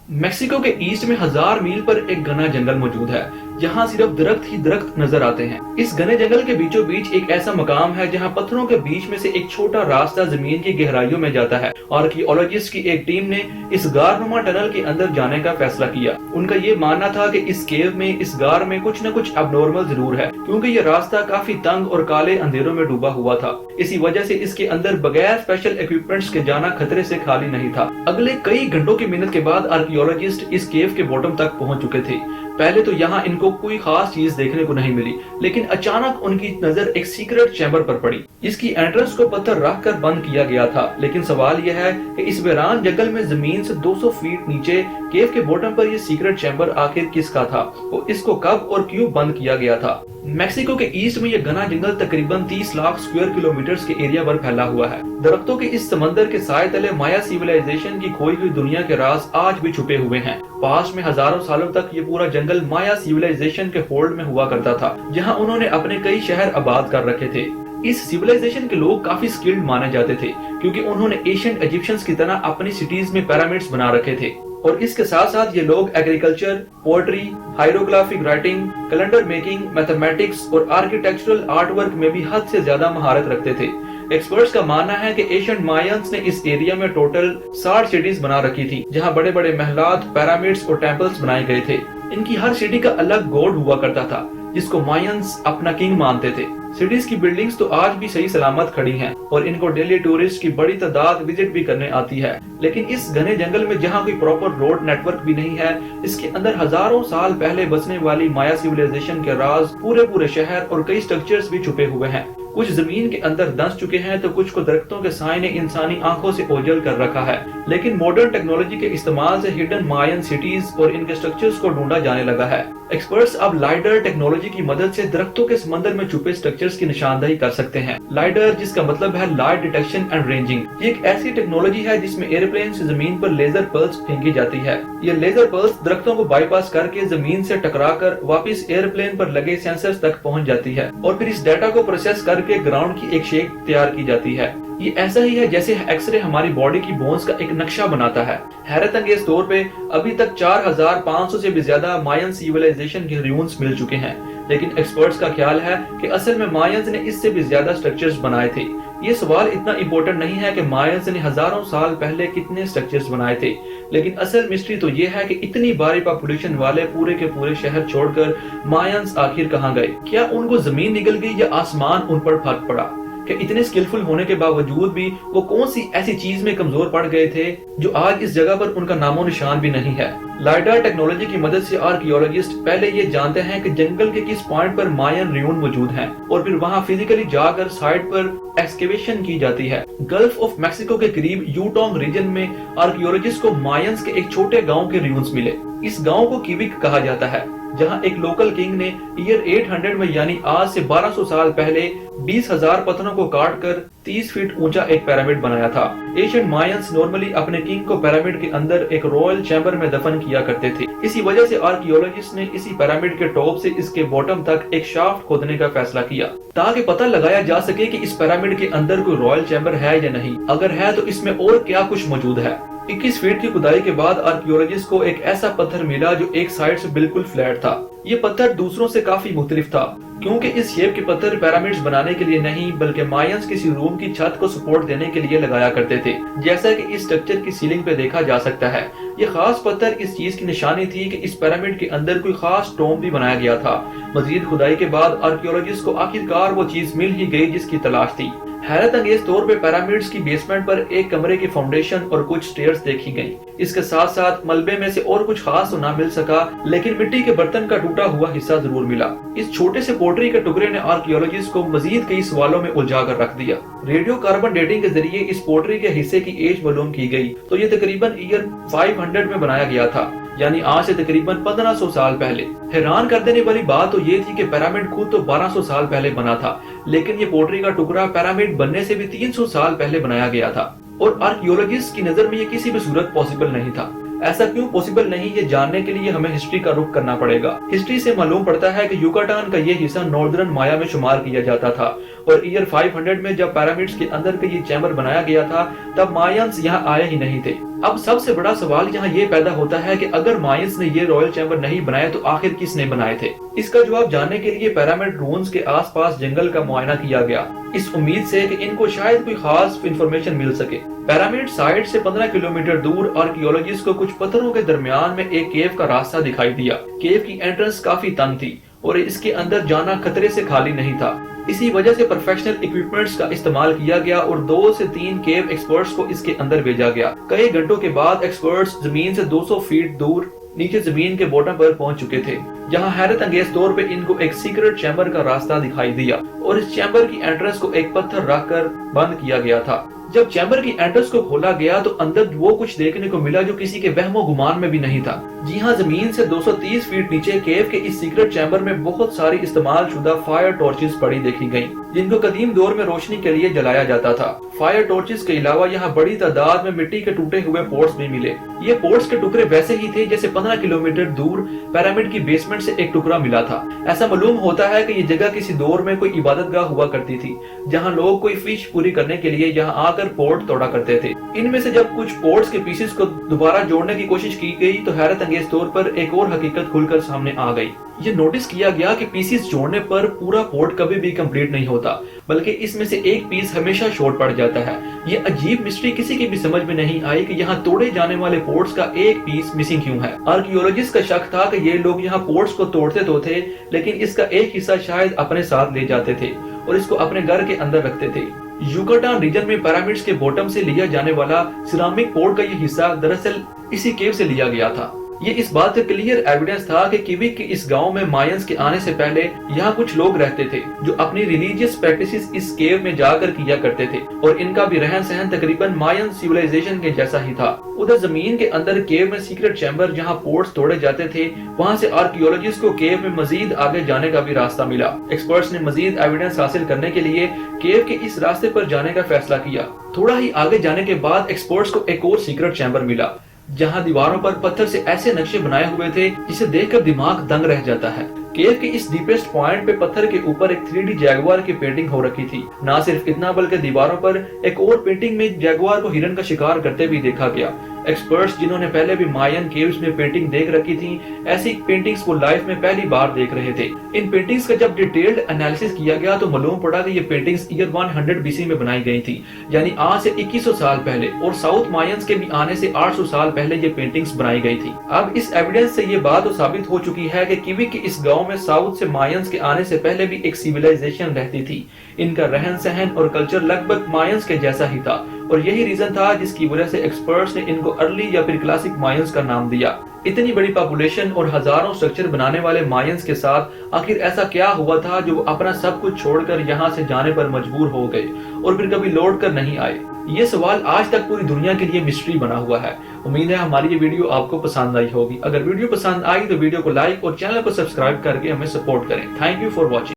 Mexico के east में 1000 मील पर एक घना जंगल मौजूद है जहाँ सिर्फ दरख्त ही दरख्त नजर आते हैं। इस घने जंगल के बीचों बीच एक ऐसा मकाम है जहाँ पत्थरों के बीच में से एक छोटा रास्ता जमीन की गहराइयों में जाता है। आर्कियोलॉजिस्ट की एक टीम ने इस गारनुमा टनल के अंदर जाने का फैसला किया। उनका ये मानना था कि इस केव में, इस गार में कुछ न कुछ एबनॉर्मल जरूर है, क्योंकि ये रास्ता काफी तंग और काले अंधेरों में डूबा हुआ था। इसी वजह से इसके अंदर बगैर स्पेशल इक्विपमेंट्स के जाना खतरे से खाली नहीं था। अगले कई घंटों की मेहनत के बाद आर्कियोलॉजिस्ट इस केव के बॉटम तक पहुंच चुके थे। पहले तो यहाँ इनको कोई खास चीज देखने को नहीं मिली, लेकिन अचानक उनकी नजर एक सीक्रेट चैम्बर पर पड़ी। इसकी एंट्रेंस को पत्थर रख कर बंद किया गया था, लेकिन सवाल यह है कि इस वीरान जंगल में जमीन से 200 फीट नीचे केव के बॉटम पर यह सीक्रेट चैम्बर आखिर किसका था और इसको कब और क्यों बंद किया गया था। मेक्सिको के ईस्ट में यह घना जंगल तकरीबन 30 लाख स्क्वायर किलोमीटर के एरिया पर फैला हुआ है। दरख्तों के इस समंदर के साए तले माया सिविलाइजेशन की खोई हुई दुनिया के राज आज भी छुपे हुए हैं। पास्ट में हजारों सालों तक ये पूरा जंगल माया सिविलाइजेशन के होल्ड में हुआ करता था, जहां उन्होंने अपने कई शहर आबाद कर रखे थे। इस सिविलाइजेशन के लोग काफी स्किल्ड माने जाते थे, क्योंकि उन्होंने एशियंट इजिप्शियंस की तरह अपनी सिटीज में पिरामिड्स बना रखे थे। और इसके साथ साथ ये लोग agriculture, poetry, hieroglyphic writing, calendar making, mathematics और आर्किटेक्चरल आर्ट वर्क में भी हद से ज्यादा महारत रखते थे। एक्सपर्ट्स का मानना है कि एशियंट मायंस ने इस एरिया में टोटल 60 सिटीज बना रखी थी, जहां बड़े बड़े महलात, पिरामिड्स और टेम्पल्स बनाए गए थे। इनकी हर सिटी का अलग गॉड हुआ करता था, जिसको मायंस अपना किंग मानते थे। सिटीज की बिल्डिंग्स तो आज भी सही सलामत खड़ी हैं और इनको डेली टूरिस्ट की बड़ी तादाद विजिट भी करने आती है। लेकिन इस घने जंगल में जहाँ कोई प्रॉपर रोड नेटवर्क भी नहीं है, इसके अंदर हजारों साल पहले बसने वाली माया सिविलाइजेशन के राज, पूरे शहर और कई स्ट्रक्चर्स भी छुपे हुए हैं। कुछ जमीन के अंदर दस चुके हैं तो कुछ को दरख्तों के साए ने इंसानी आंखों से ओझल कर रखा है। लेकिन मॉडर्न टेक्नोलॉजी के इस्तेमाल से हिडन मायन सिटीज और इनके स्ट्रक्चर्स को ढूंढा जाने लगा है। एक्सपर्ट्स अब लाइडर टेक्नोलॉजी की मदद से दरख्तों के समंदर में छुपे स्ट्रक्चर्स की निशानदेही कर सकते हैं। लाइडर, जिसका मतलब है लाइट डिटेक्शन एंड रेंजिंग, ये एक ऐसी टेक्नोलॉजी है जिसमें एयरप्लेन से जमीन पर लेजर पल्स फेंकी जाती है। ये लेजर पल्स दरख्तों को बाईपास करके जमीन से टकराकर वापस एयरप्लेन पर लगे सेंसर्स तक पहुंच जाती है और फिर इस डाटा को प्रोसेस करके ग्राउंड की एक शेप तैयार की जाती है। ये ऐसा ही है जैसे एक्सरे हमारी बॉडी की बोन्स का एक नक्शा बनाता है। हैरत अंगेज तौर पे अभी तक 4500 से भी ज्यादा मायन सिविलाइजेशन के र्यून्स मिल चुके हैं, लेकिन एक्सपर्ट्स का ख्याल है कि असल में मायंस ने इससे भी ज्यादा स्ट्रक्चर्स बनाए थे। ये सवाल इतना इम्पोर्टेंट नहीं है कि मायंस ने हजारों साल पहले कितने स्ट्रक्चर्स बनाए थे, लेकिन असल मिस्ट्री तो ये है कि इतनी भारी पॉपुलेशन वाले पूरे के पूरे शहर छोड़कर मायंस आखिर कहाँ गए। क्या उनको जमीन निगल गई या आसमान उन पर फर्क पड़ा? कि इतने स्किलफुल होने के बावजूद भी वो कौन सी ऐसी चीज में कमजोर पड़ गए थे जो आज इस जगह पर उनका नामो निशान भी नहीं है। लाइडर टेक्नोलॉजी की मदद से आर्कियोलॉजिस्ट पहले ये जानते हैं कि जंगल के किस पॉइंट पर मायन र्यून मौजूद हैं और फिर वहाँ फिजिकली जाकर साइट पर एक्सकेवेशन की जाती है। गल्फ ऑफ मैक्सिको के करीब यूटोंग रीजन में आर्कियोलॉजिस्ट को मायंस के एक छोटे गाँव के र्यून्स मिले। इस गाँव को किविक कहा जाता है, जहां एक लोकल किंग ने ईयर 800 में यानी आज से 1200 साल पहले 20,000 पत्थरों को काट कर 30 फीट ऊंचा एक पिरामिड बनाया था। एशियंट मायंस नॉर्मली अपने किंग को पिरामिड के अंदर एक रॉयल चैम्बर में दफन किया करते थे। इसी वजह से आर्कियोलॉजिस्ट ने इसी पिरामिड के टॉप से इसके बॉटम तक एक शाफ्ट खोदने का फैसला किया, ताकि पता लगाया जा सके कि इस पिरामिड के अंदर कोई रॉयल चैम्बर है या नहीं। अगर है तो इसमें और क्या कुछ मौजूद है। 21 फीट की खुदाई के बाद आर्कियोलॉजिस्ट को एक ऐसा पत्थर मिला जो एक साइड से बिल्कुल फ्लैट था। ये पत्थर दूसरों से काफी मुख्तलिफ था, क्योंकि इस शेप के पत्थर पिरामिड्स बनाने के लिए नहीं बल्कि मायंस किसी रूम की छत को सपोर्ट देने के लिए लगाया करते थे, जैसा कि इस स्ट्रक्चर की सीलिंग पे देखा जा सकता है। ये खास पत्थर इस चीज की निशानी थी कि इस पिरामिड के अंदर कोई खास टॉम्ब भी बनाया गया था। मजीद खुदाई के बाद आर्कियोलॉजिस्ट को आखिरकार वो चीज मिल ही गई जिसकी तलाश थी। हैरत अंगेज तौर पे पिरामिड्स की बेसमेंट पर एक कमरे की फाउंडेशन और कुछ स्टेयर्स देखी गयी। इसके साथ साथ मलबे में से और कुछ खास तो ना मिल सका, लेकिन मिट्टी के बर्तन का टूटा हुआ हिस्सा जरूर मिला। इस छोटे से पोटरी के टुकड़े ने आर्कियोलॉजिस्ट को मजीद कई सवालों में उलझा कर रख दिया। रेडियो कार्बन डेटिंग के जरिए इस पोटरी के हिस्से की एज मालूम की गई तो ये तकरीबन ईयर 500 में बनाया गया था, यानी आज से तकरीबन 1500 साल पहले। हैरान कर देने वाली बात तो ये थी कि पिरामिड खुद तो 1200 साल पहले बना था, लेकिन ये पोटरी का टुकड़ा पिरामिड बनने से भी 300 साल पहले बनाया गया था। और आर्कियोलॉजिस्ट की नजर में ये किसी भी सूरत पॉसिबल नहीं था। ऐसा क्यों पॉसिबल नहीं, ये जानने के लिए हमें हिस्ट्री का रुख करना पड़ेगा। हिस्ट्री से मालूम पड़ता है कि युकाटान का ये हिस्सा नॉर्दर्न माया में शुमार किया जाता था और ईयर 500 में जब पिरामिड्स के अंदर का ये चैम्बर बनाया गया था तब मायंस यहाँ आए ही नहीं थे। اب سب سے بڑا سوال یہاں یہ پیدا ہوتا ہے کہ اگر مائنز نے یہ رائل چیمبر نہیں بنائے تو آخر کس نے بنائے تھے؟ اس کا جواب جاننے کے لیے پیرامڈ رونز کے آس پاس جنگل کا معائنہ کیا گیا، اس امید سے کہ ان کو شاید کوئی خاص انفارمیشن مل سکے۔ پیرامڈ سائٹ سے 15 کلومیٹر دور آرکیولوجسٹ کو کچھ پتھروں کے درمیان میں ایک کیو کا راستہ دکھائی دیا۔ کیو کی انٹرنس کافی تنگ تھی اور اس کے اندر جانا خطرے سے خالی نہیں تھا۔ اسی وجہ سے پروفیشنل ایکوپمنٹس کا استعمال کیا گیا اور 2 سے 3 کیو ایکسپرٹس کو اس کے اندر بھیجا گیا۔ کئی گھنٹوں کے بعد ایکسپرٹس زمین سے 200 فیٹ دور نیچے زمین کے باٹم پر پہنچ چکے تھے، جہاں حیرت انگیز طور پہ ان کو ایک سیکرٹ چیمبر کا راستہ دکھائی دیا اور اس چیمبر کی انٹرنس کو ایک پتھر رکھ کر بند کیا گیا تھا۔ جب چیمبر کی انٹرنس کو کھولا گیا تو اندر وہ کچھ دیکھنے کو ملا جو کسی کے وہم و گمان میں بھی نہیں تھا۔ جی ہاں، زمین سے 230 فیٹ نیچے کیو کے اس سیکرٹ چیمبر میں بہت ساری استعمال شدہ فائر ٹارچز پڑی دیکھی گئیں، جن کو قدیم دور میں روشنی کے لیے جلایا جاتا تھا۔ فائر ٹارچز کے علاوہ یہاں بڑی تعداد میں مٹی کے ٹوٹے ہوئے پوٹس بھی ملے۔ یہ پوٹس کے ٹکڑے ویسے ہی تھے جیسے 15 کلومیٹر دور پیرامڈ کی بیسمنٹ سے ایک ٹکڑا ملا تھا۔ ایسا معلوم ہوتا ہے کہ یہ جگہ کسی دور میں کوئی عبادت گاہ ہوا کرتی تھی، جہاں لوگ کوئی فش پوری کرنے کے لیے یہاں آ کر پوٹ توڑا کرتے تھے۔ ان میں سے جب کچھ پوٹس کے پیسز کو دوبارہ جوڑنے کی کوشش کی گئی تو حیرت انگیز طور پر ایک اور حقیقت کھل کر سامنے آ گئی۔ یہ نوٹس کیا گیا کہ پیسز جوڑنے پر پورا پوٹ کبھی بھی کمپلیٹ نہیں ہوتا، بلکہ اس میں سے ایک پیس ہمیشہ شارٹ پڑ جاتا ہے۔ یہ عجیب مسٹری کسی کی بھی سمجھ میں نہیں آئی کہ یہاں توڑے جانے والے پوٹس کا ایک پیس مسنگ کیوں ہے۔ آرکیولوجسٹ کا شک تھا کہ یہ لوگ یہاں پوٹس کو توڑتے تو تھے، لیکن اس کا ایک حصہ شاید اپنے ساتھ لے جاتے تھے اور اس کو اپنے گھر کے اندر رکھتے تھے۔ یوکاٹان ریجن میں پیرامڈز کے باٹم سے لیا جانے والا سیرامک پوٹ کا یہ حصہ دراصل اسی کیو سے لیا گیا تھا۔ یہ اس بات کا کلیئر ایویڈنس تھا کہ کیوک کے اس گاؤں میں مائنز کے آنے سے پہلے یہاں کچھ لوگ رہتے تھے جو اپنی ریلیجیس پریکٹسز اس کیو میں جا کر کیا کرتے تھے، اور ان کا بھی رہن سہن تقریباً مائن سیولائزیشن کے جیسا ہی تھا۔ ادھر زمین کے اندر کیو میں سیکرٹ چیمبر جہاں پورٹس توڑے جاتے تھے، وہاں سے آرکیولوجسٹ کو کیو میں مزید آگے جانے کا بھی راستہ ملا۔ ایکسپرٹس نے مزید ایویڈنس حاصل کرنے کے لیے کیو کے اس راستے پر جانے کا فیصلہ کیا۔ تھوڑا ہی آگے جانے کے بعد ایکسپرٹس کو ایک اور سیکرٹ چیمبر ملا، جہاں دیواروں پر پتھر سے ایسے نقشے بنائے ہوئے تھے جسے دیکھ کر دماغ دنگ رہ جاتا ہے۔ کیو کے اس ڈیپسٹ پوائنٹ پہ پتھر کے اوپر ایک 3D جیگوار کی پینٹنگ ہو رکھی تھی۔ نہ صرف اتنا بلکہ دیواروں پر ایک اور پینٹنگ میں جیگوار کو ہرن کا شکار کرتے بھی دیکھا گیا۔ ایکسپرٹس جنہوں نے پہلے بھی مائن کیوز میں پینٹنگ دیکھ رکھی تھی، ایسی پینٹنگز کو لائف میں پہلی بار دیکھ رہے تھے۔ ان پینٹنگز کا جب ڈیٹیلڈ انالیسس کیا گیا تو معلوم پڑا کہ یہ پینٹنگز ایئر 100 BC میں بنائی گئی تھی، یعنی آج سے 2100 سال پہلے، اور ساؤتھ مائنز کے بھی آنے سے 800 سال پہلے یہ پینٹنگز بنائی گئی تھی۔ اب اس ایویڈنس سے یہ بات تو ثابت ہو چکی ہے کہ کیوک کے اس گاؤں میں ساؤتھ سے مائنز کے آنے سے پہلے بھی ایک سیولائزیشن رہتی تھی۔ ان کا رہن سہن اور کلچر لگ بھگ مائنز کے جیسا ہی تھا، اور یہی ریزن تھا جس کی وجہ سے ایکسپرٹس نے ان کو ارلی یا پھر کلاسک مائنز کا نام دیا۔ اتنی بڑی پاپولیشن اور ہزاروں سٹرکچر بنانے والے مائنز کے ساتھ آخر ایسا کیا ہوا تھا جو وہ اپنا سب کچھ چھوڑ کر یہاں سے جانے پر مجبور ہو گئے اور پھر کبھی لوٹ کر نہیں آئے؟ یہ سوال آج تک پوری دنیا کے لیے مسٹری بنا ہوا ہے۔ امید ہے ہماری یہ ویڈیو آپ کو پسند آئی ہوگی۔ اگر ویڈیو پسند آئی تو ویڈیو کو لائک اور چینل کو سبسکرائب کر کے ہمیں سپورٹ کریں۔ Thank you for watching.